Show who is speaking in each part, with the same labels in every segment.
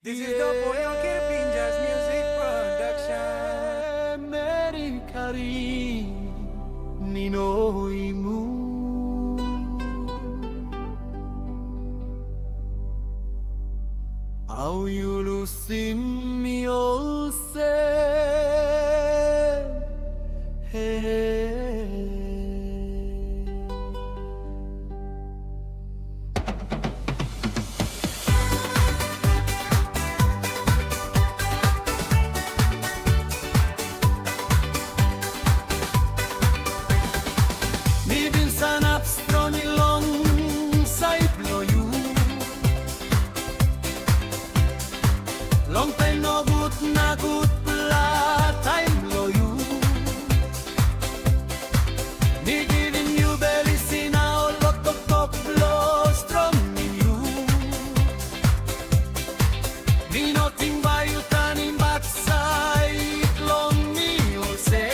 Speaker 1: This is the Pollo Kirpin Jazz Music Production.
Speaker 2: Meri kari ninoimu Au yulusim mi olse Sanap stroni long sai ploju Long time no good na good pla time loju Ni giving you belly sina o lot of top blow strong in you Ni nothing by you turning back side long me all say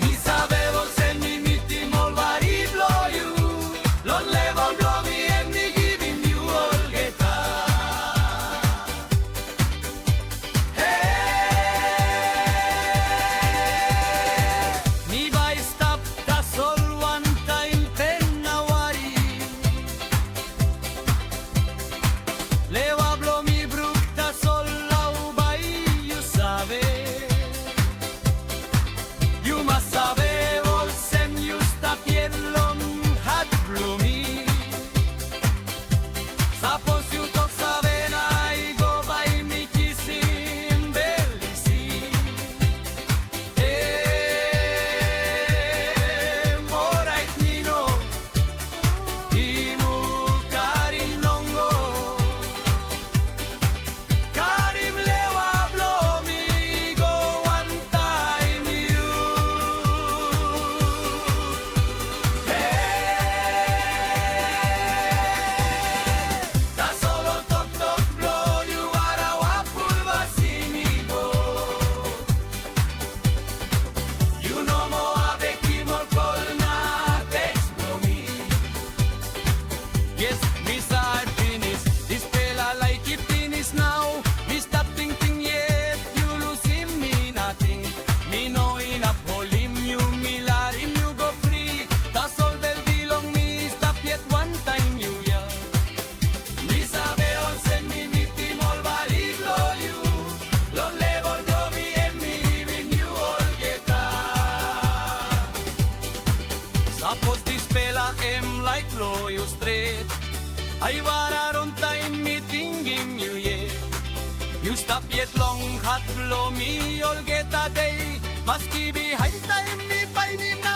Speaker 2: Mi sapevo se mi metti mol vari blow you Lo level blow me and me giving you all guitar Hey Mi vai stop da sol one time penna wari Leva blow mi brutta sol lau bai you save You must have all sem you stop yet long had bloomy Suppose you talk saben I go by me kissing bellisi Morait nino Imu karim longo Karim lewa blow me go one time you Yes, me start finish. This fella like it finish now. Me stop thinking yet. You losing me nothing. Me know enough volume. You me let him you go free. That's all del belong me. Stop yet one time you yeah. Me sabe on send me meet him all body blow you. Long level blow me and me giving you all guitar. Suppose this fella am like blow you straight. I wararon time meeting him you yeah. You stop yet long hot blow me all get a day. Must be high time me find him.